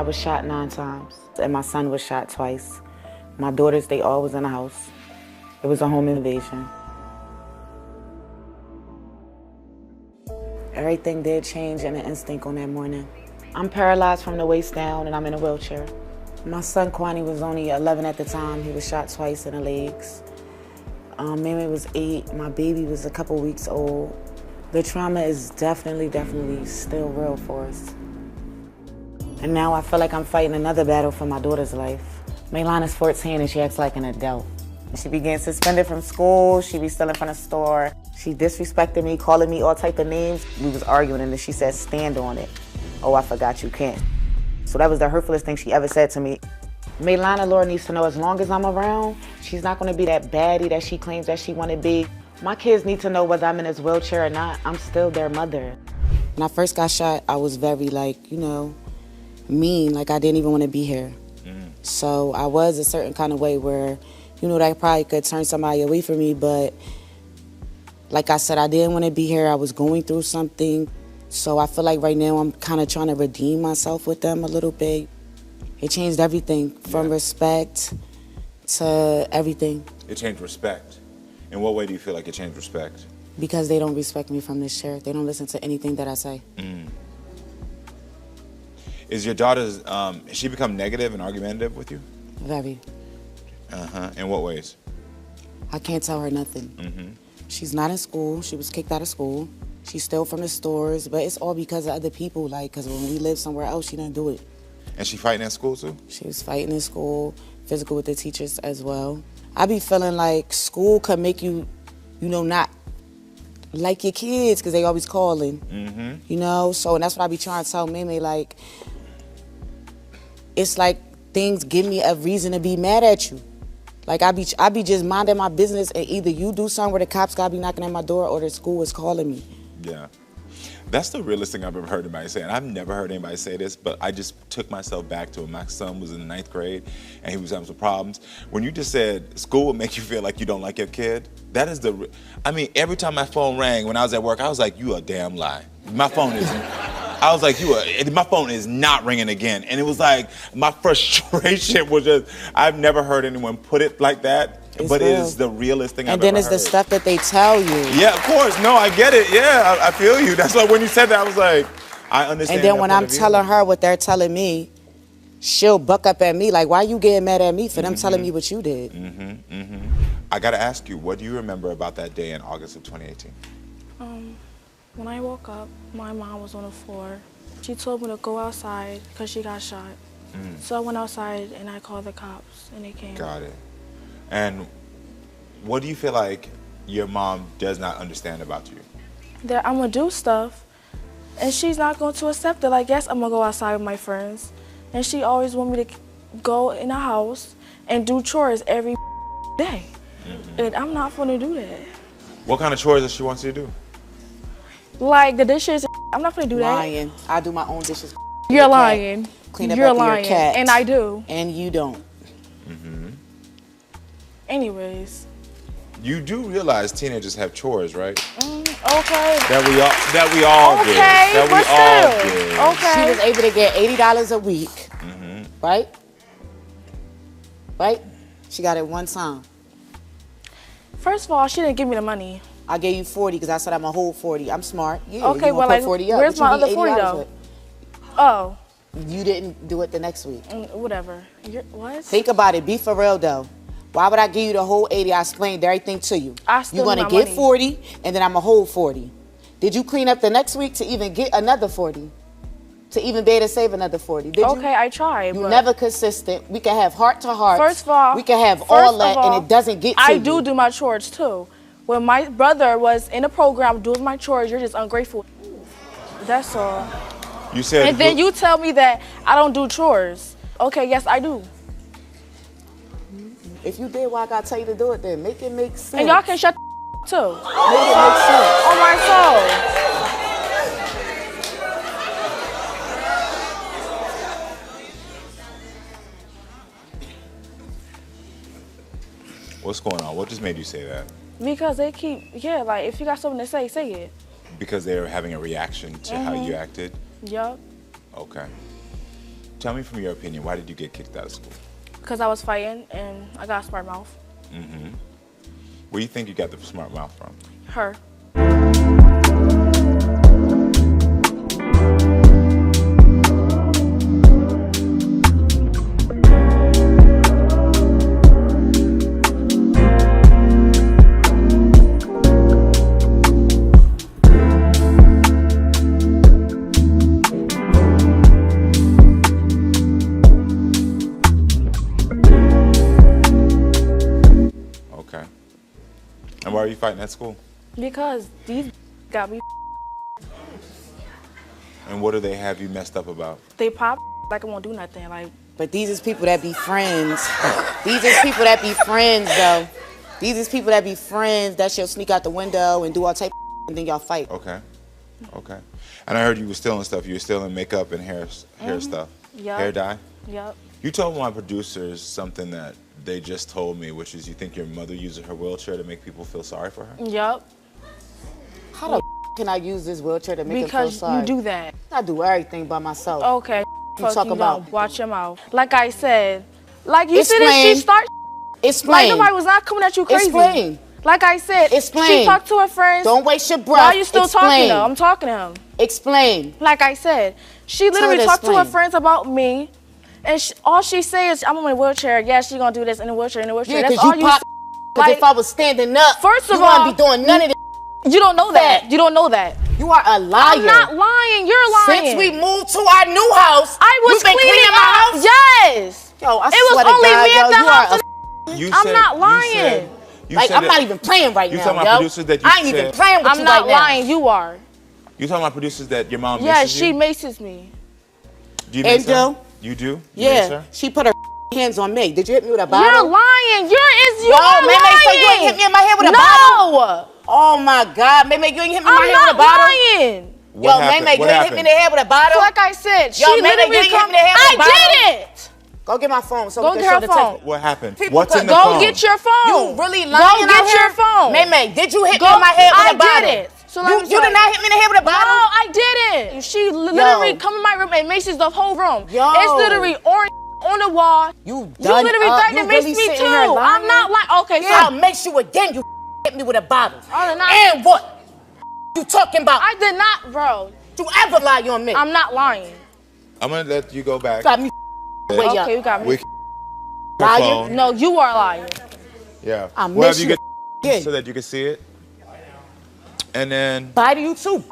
was shot 9 times, and my son was shot twice. My daughters, they all was in the house. It was a home invasion. Everything did change in an instant on that morning. I'm paralyzed from the waist down and I'm in a wheelchair. My son Kwani was only 11 at the time. He was shot twice in the legs. Mimi was 8. My baby was a couple weeks old. The trauma is definitely still real for us. And now I feel like I'm fighting another battle for my daughter's life. Maylana's 14 and she acts like an adult. She began suspended from school. She be stealing from the store. She disrespected me, calling me all type of names. We was arguing and then she said, stand on it. Oh, I forgot you can't. So that was the hurtfulest thing she ever said to me. Maylana Laura needs to know as long as I'm around, she's not gonna be that baddie that she claims that she wanna be. My kids need to know whether I'm in this wheelchair or not, I'm still their mother. When I first got shot, I was very mean, like I didn't even wanna be here. So I was a certain kind of way where, that probably could turn somebody away from me, but like I said, I didn't wanna be here, I was going through something. So I feel like right now I'm kind of trying to redeem myself with them a little bit. It changed everything from respect to everything. It changed respect. In what way do you feel like it changed respect? Because they don't respect me from this chair. They don't listen to anything that I say. Is your daughter's, has she become negative and argumentative with you? Very. In what ways? I can't tell her nothing. She's not in school. She was kicked out of school. She stole from the stores, but it's all because of other people, because when we lived somewhere else, she didn't do it. And she fighting in school too? She was fighting in school, physical with the teachers as well. I be feeling like school could make you, not like your kids because they always calling, So, and that's what I be trying to tell Mimi, it's like things give me a reason to be mad at you. Like I be just minding my business and either you do something where the cops gotta be knocking at my door or the school is calling me. Yeah. That's the realest thing I've ever heard anybody say. And I've never heard anybody say this, but I just took myself back to when my son was in the 9th grade and he was having some problems. When you just said school will make you feel like you don't like your kid, that is every time my phone rang when I was at work, I was like, you a damn lie. My phone is, my phone is not ringing again. And it was like, my frustration was just, I've never heard anyone put it like that. But it is the realest thing I've ever heard. And then it's the stuff that they tell you. Yeah, of course. No, I get it. Yeah, I feel you. That's why when you said that, I was like, I understand. And then when I'm telling her what they're telling me, she'll buck up at me like, why you getting mad at me for them telling me what you did? I got to ask you, what do you remember about that day in August of 2018? When I woke up, my mom was on the floor. She told me to go outside because she got shot. So I went outside and I called the cops and they came. Got it. And what do you feel like your mom does not understand about you? That I'm going to do stuff, and she's not going to accept it. Like, yes, I'm going to go outside with my friends. And she always want me to go in the house and do chores every day. And I'm not going to do that. What kind of chores does she want you to do? Like the dishes, I'm not going to do that. Lying. I do my own dishes. You're lying. Clean up You're after lying. your cat. And I do. And you don't. Anyways. You do realize teenagers have chores, right? Okay. That we all did. Okay. She was able to get $80 a week, right? Right? She got it one time. First of all, she didn't give me the money. I gave you 40 because I said I'm a whole 40. I'm smart. Yeah, okay, well, like, 40 up. Where's my other 40 though? Oh. You didn't do it the next week. Whatever. What? Think about it. Be for real though. Why would I give you the whole 80? I explained everything to you. You're gonna get 40, and then I'm a whole 40. Did you clean up the next week to even get another 40? To even be able to save another 40? Did you? Okay, I tried. You never consistent. We can have heart to heart. First of all, we can have all that, and it doesn't get to you. I do my chores too. When my brother was in a program doing my chores, you're just ungrateful. That's all. You said. And then you tell me that I don't do chores. Okay, yes, I do. If you did, why I gotta tell you to do it then? Make it make sense. And y'all can shut too. Make it make sense. On my soul. What's going on? What just made you say that? Because they keep, like if you got something to say it. Because they're having a reaction to how you acted? Yup. Okay. Tell me from your opinion, why did you get kicked out of school? Because I was fighting and I got a smart mouth. Where do you think you got the smart mouth from? Her. Okay. And why are you fighting at school? Because these got me. And what do they have you messed up about? They pop like I won't do nothing. Like, But these is people that be friends. These is people that be friends, though. These is people that be friends that she'll sneak out the window and do all type of and then y'all fight. Okay. Okay. And I heard you were stealing stuff. You were stealing makeup and hair stuff. Yup. Hair dye? Yep. You told my producers something that they just told me, which is you think your mother uses her wheelchair to make people feel sorry for her? Yep. How the can I use this wheelchair to make her feel Because sorry? you do that. I do everything by myself. Okay. Fuck talk you about? don't. Watch your mouth. Like I said, like you see this, Explain. she start. Explain. Like nobody was not coming at you crazy. Explain. Like I said, Explain. she talked to her friends. Don't waste your breath. Why are you still talking Explain. though? I'm talking to him. Explain. Like I said, she literally her to talked to her explain. friends about me, and all she says, "I'm in a wheelchair. Yeah, she gonna do this in a wheelchair, in a wheelchair." Yeah, That's because all you you. pop. Because if I was standing up, First of you wouldn't all, be doing none of this. You don't know that. Fact. You don't know that. You are a liar. I'm not lying. You're lying. Since we moved to our new house, I was you've been cleaning my up. house. Yes. Yo, I It was swear to only God, me yo, at the you are house. You I'm said- not you lying. said- you like said I'm that- not even playing right You now, told my yo. producers that you I ain't even said- playing with I'm you not right now. lying. You are. You told my producers that your mom Yeah, misses she you? maces me. Do you miss her? Angel? You do? You miss Yeah, her? she put her hands on me. Did you hit me with a bottle? You're lying. You Yo, are May, lying. so you ain't hit me in my head with a no. bottle? Oh my God, May, you ain't hit me in my I'm head not with a bottle? lying. What Yo, happened? May, you What ain't hit me in the happened? head with a bottle? So like I said, she Yo, May, literally you ain't hit come. me in the head with a I bottle? did it. Go get my phone so Go we can get show her the phone. text. What happened? People What's put- in the Go phone? get your phone. You really lying Go out get here? your phone. May, did you hit me Go- in my head with I a bottle? did it. So let you me you tell did not hit me in the head with a No, bottle? I didn't. She literally Yo. come in my room and maces the whole room. Yo. It's literally orange on the wall. You You done literally up. threatened You to mace really me sitting too. here lying? I'm not lying. Okay, Yeah, I'll so make you again. You hit me with a bottle. Oh, no. And what? You talking about? I did not, bro. You ever lie on me? I'm not lying. I'm gonna let you go back. Got me way up. Okay, you got me. We Liar. phone. No, you are lying. Yeah. I Well, miss you you get again. so that you can see it. And then Bye to you too.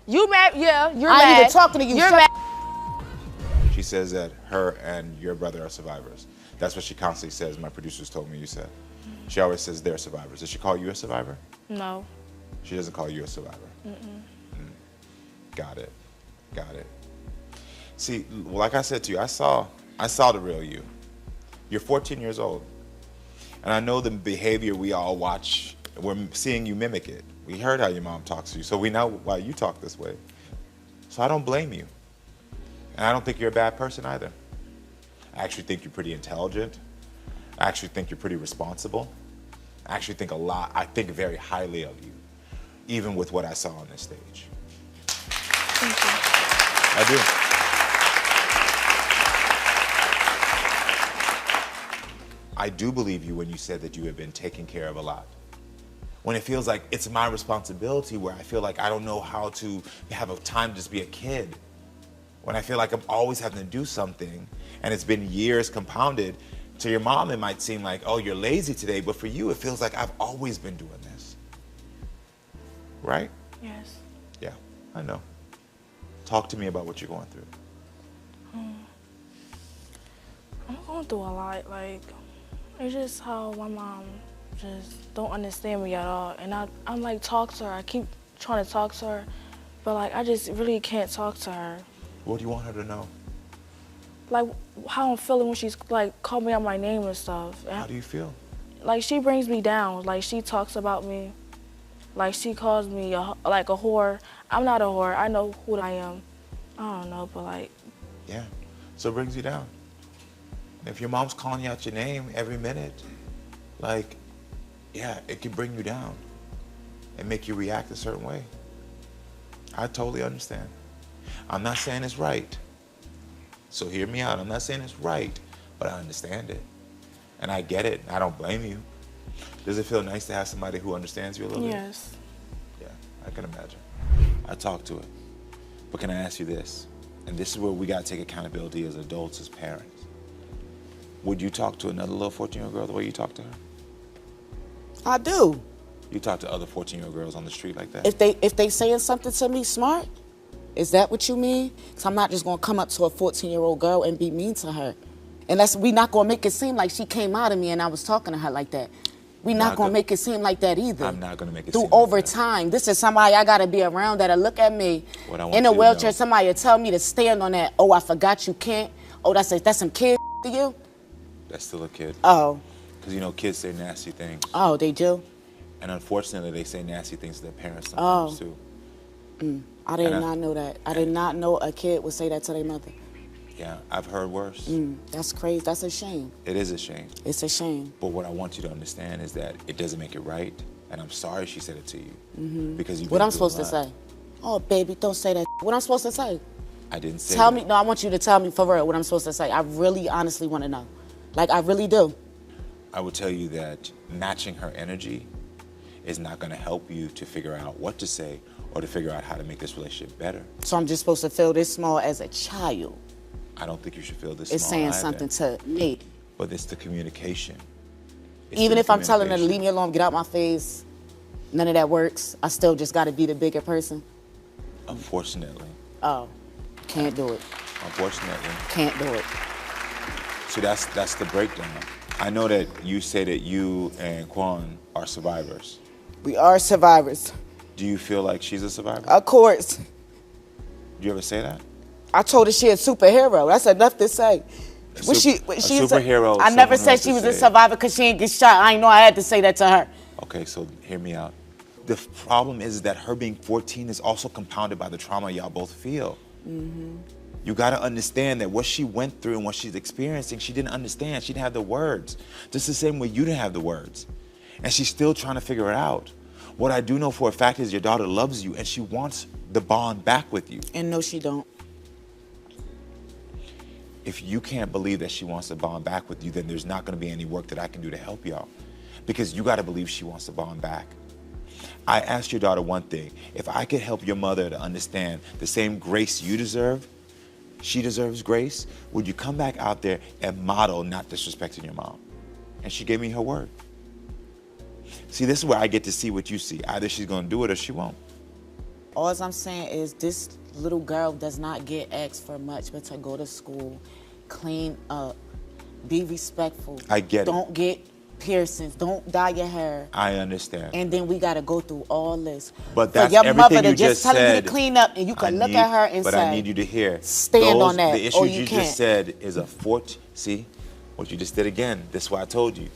You mad? Yeah, you're I mad. ain't even talking to you. You're Shut mad. she says that her and your brother are survivors. That's what she constantly says. My producers told me you said. She always says they're survivors. Does she call you a survivor? No. She doesn't call you a survivor. Got it. Got it. See, like I said to you, I saw the real you. You're 14 years old. And I know the behavior we all watch, we're seeing you mimic it. We heard how your mom talks to you, so we know why you talk this way. So I don't blame you. And I don't think you're a bad person either. I actually think you're pretty intelligent. I actually think you're pretty responsible. I actually think I think very highly of you, even with what I saw on this stage. Thank you. I do. I do believe you when you said that you have been taken care of a lot. When it feels like it's my responsibility, where I feel like I don't know how to have a time to just be a kid. When I feel like I'm always having to do something, and it's been years compounded. To your mom, it might seem like, oh, you're lazy today, but for you, it feels like I've always been doing this. Right? Yes. Yeah, I know. Talk to me about what you're going through. I'm going through a lot. Like, it's just how my mom just don't understand me at all. And I'm like, talk to her. I keep trying to talk to her, but like, I just really can't talk to her. What do you want her to know? Like, how I'm feeling when she's like, call me out my name and stuff. How do you feel? Like, she brings me down. Like, she talks about me. Like, she calls me like a whore. I'm not a whore. I know who I am. I don't know, but like. Yeah, so it brings you down. If your mom's calling you out your name every minute, like, yeah, it can bring you down and make you react a certain way. I totally understand. I'm not saying it's right, So hear me out. I'm not saying it's right, but I understand it. And I get it. I don't blame you. Does it feel nice to have somebody who understands you a little bit? Yes. Yeah, I can imagine. I talk to it. But can I ask you this? And this is where we got to take accountability as adults, as parents. Would you talk to another little 14-year-old girl the way you talk to her? I do. You talk to other 14-year-old girls on the street like that? If they saying something to me smart, is that what you mean? Because I'm not just going to come up to a 14-year-old girl and be mean to her. Unless we not going to make it seem like she came out of me and I was talking to her like that. We not going to make it seem like that either. I'm not going to make it seem like that. Through over time. This is somebody I got to be around that'll look at me in a wheelchair. Somebody will tell me to stand on that. Oh, I forgot you can't. Oh, that's some kid to you? That's still a kid. Oh. Because, you know, kids say nasty things. Oh, they do? And unfortunately, they say nasty things to their parents sometimes, too. I did not know that. I did not know a kid would say that to their mother. Yeah, I've heard worse. That's crazy. That's a shame. It is a shame. It's a shame. But what I want you to understand is that it doesn't make it right. And I'm sorry she said it to you. Because you. What I'm supposed to say? Oh, baby, don't say that. What I'm supposed to say? I didn't say Tell me. No, I want you to tell me for real what I'm supposed to say. I really, honestly want to know. Like, I really do. I would tell you that matching her energy is not going to help you to figure out what to say or to figure out how to make this relationship better. So I'm just supposed to feel this small as a child? I don't think you should feel this it's small saying either. Something to me. But it's the communication. Even if I'm telling her to leave me alone, get out my face, none of that works. I still just got to be the bigger person. Unfortunately. Oh, can't do it. Unfortunately. Can't do it. See, that's the breakdown. I know that you say that you and Quan are survivors. We are survivors. Do you feel like she's a survivor? Of course. Do you ever say that? I told her she a superhero. That's enough to say. A superhero. I never said she was a survivor because she didn't get shot. I ain't know I had to say that to her. Okay, so hear me out. The problem is that her being 14 is also compounded by the trauma y'all both feel. You got to understand that what she went through and what she's experiencing, she didn't understand. She didn't have the words. Just the same way you didn't have the words. And she's still trying to figure it out. What I do know for a fact is your daughter loves you and she wants the bond back with you. And no, she don't. If you can't believe that she wants to bond back with you, then there's not going to be any work that I can do to help y'all. Because you got to believe she wants to bond back. I asked your daughter one thing. If I could help your mother to understand the same grace you deserve, she deserves grace, would you come back out there and model not disrespecting your mom? And she gave me her word. See, this is where I get to see what you see. Either she's going to do it or she won't. All I'm saying is this little girl does not get asked for much but to go to school, clean up, be respectful. I get it. Don't get piercings. Don't dye your hair. I understand. And then we got to go through all this. But that's your everything mother you just telling you to clean up and you can look at her and but say, I need you to hear. Stand on that. The issues or you can't. just said is a fort. See, what you just did again. This is why I told you.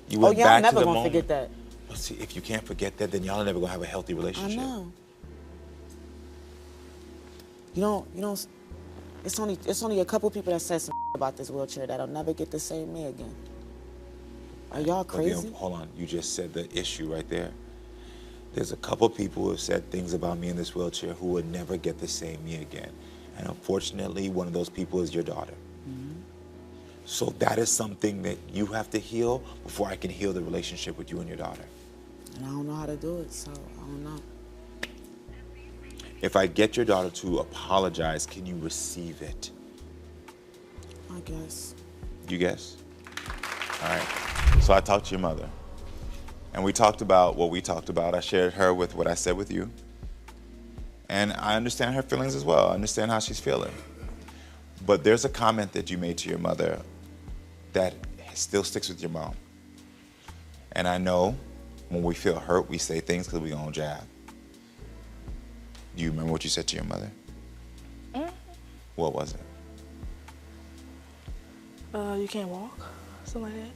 You Oh went yeah, back I'm never to the gonna moment. forget that. But see, if you can't forget that, then y'all are never gonna have a healthy relationship. I know. You know, it's only a couple people that said some about this wheelchair that'll never get to say me again. Are y'all crazy? Hold on, you just said the issue right there. There's a couple people who have said things about me in this wheelchair who would never get to say me again. And unfortunately, one of those people is your daughter. So that is something that you have to heal before I can heal the relationship with you and your daughter. And I don't know how to do it, so I don't know. If I get your daughter to apologize, can you receive it? I guess. You guess? All right. So I talked to your mother. And we talked about what we talked about. I shared her with what I said with you. And I understand her feelings as well. I understand how she's feeling. But there's a comment that you made to your mother that still sticks with your mom. And I know when we feel hurt, we say things because we gonna jab. Do you remember what you said to your mother? What was it? You can't walk, something like that.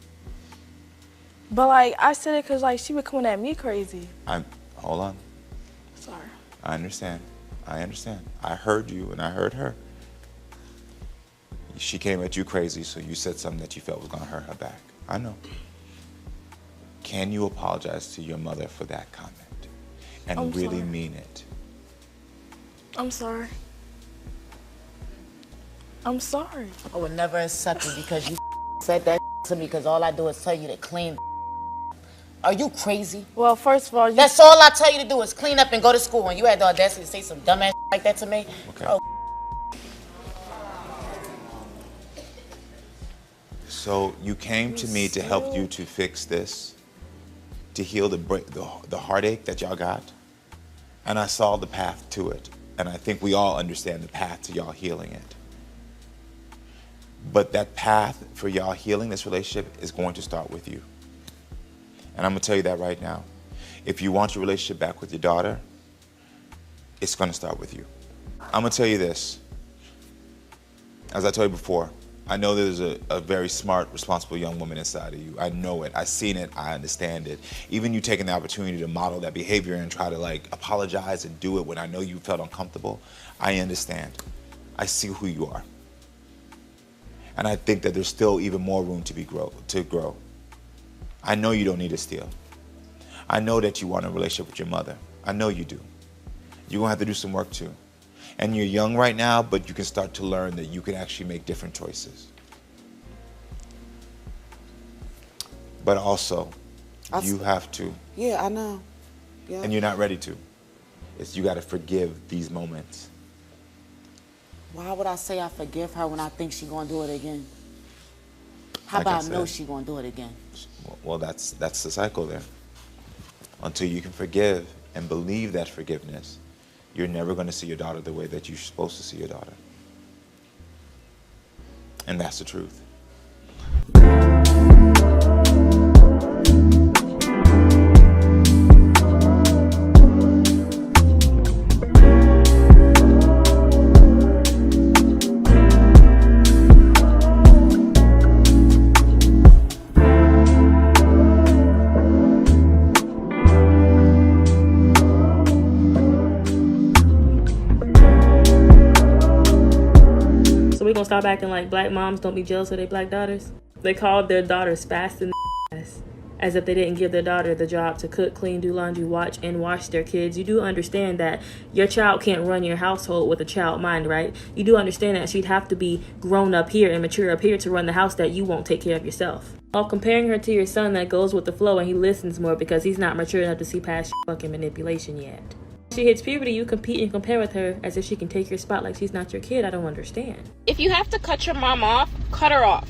But like I said it because like she was coming at me crazy. Hold on. Sorry. I understand. I heard you and I heard her. She came at you crazy, so you said something that you felt was gonna hurt her back. I know. Can you apologize to your mother for that comment and really sorry. mean it? I'm sorry. I'm sorry. I would never accept it because you said that to me because all I do is tell you to clean. Are you crazy? Well, first of all, That's all I tell you to do is clean up and go to school. And you had the audacity to say some dumbass like that to me? Okay. Oh. So you came to me to help you to fix this, to heal the heartache that y'all got, and I saw the path to it, and I think we all understand the path to y'all healing it. But that path for y'all healing this relationship is going to start with you. And I'm gonna tell you that right now. If you want your relationship back with your daughter, it's gonna start with you. I'm gonna tell you this. As I told you before, I know there's a very smart, responsible young woman inside of you. I know it, I've seen it, I understand it. Even you taking the opportunity to model that behavior and try to like apologize and do it when I know you felt uncomfortable, I understand. I see who you are. And I think that there's still even more room to grow. I know you don't need to steal. I know that you want a relationship with your mother. I know you do. You're gonna have to do some work too. And you're young right now, but you can start to learn that you can actually make different choices. But also, you have to. Yeah, I know. Yeah. And you're not ready to. You gotta forgive these moments. Why would I say I forgive her when I think she's gonna do it again? How Like about I I know said. she's gonna do it again? Well, that's the cycle there. Until you can forgive and believe that forgiveness, you're never going to see your daughter the way that you're supposed to see your daughter. And that's the truth. We gonna stop acting like black moms don't be jealous of their black daughters? They called their daughters fast in the ass, as if they didn't give their daughter the job to cook, clean, do laundry, watch, and wash their kids. You do understand that your child can't run your household with a child mind, right? You do understand that she'd have to be grown up here and mature up here to run the house that you won't take care of yourself. While comparing her to your son that goes with the flow and he listens more because he's not mature enough to see past fucking manipulation yet. She hits puberty, you compete and compare with her as if she can take your spot like she's not your kid. I don't understand. If you have to cut your mom off, cut her off.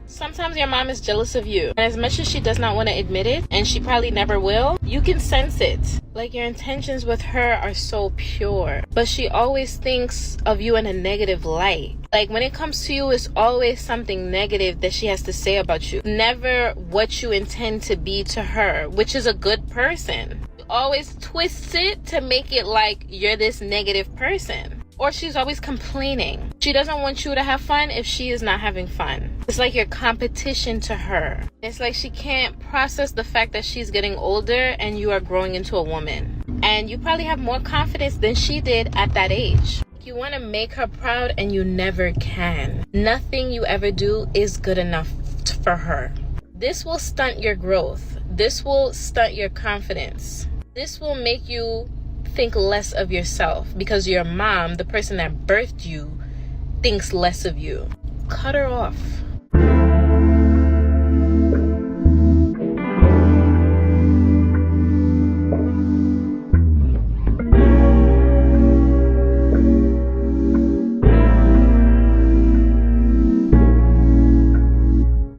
Sometimes your mom is jealous of you. And as much as she does not want to admit it, and she probably never will, you can sense it. Like your intentions with her are so pure. But she always thinks of you in a negative light. Like when it comes to you, it's always something negative that she has to say about you. Never what you intend to be to her, which is a good person. Always twists it to make it like you're this negative person. Or she's always complaining. She doesn't want you to have fun if she is not having fun. It's like you're competition to her. It's like she can't process the fact that she's getting older and you are growing into a woman. And you probably have more confidence than she did at that age. You want to make her proud and you never can. Nothing you ever do is good enough for her. This will stunt your growth. This will stunt your confidence. This will make you think less of yourself because your mom, the person that birthed you, thinks less of you. Cut her off.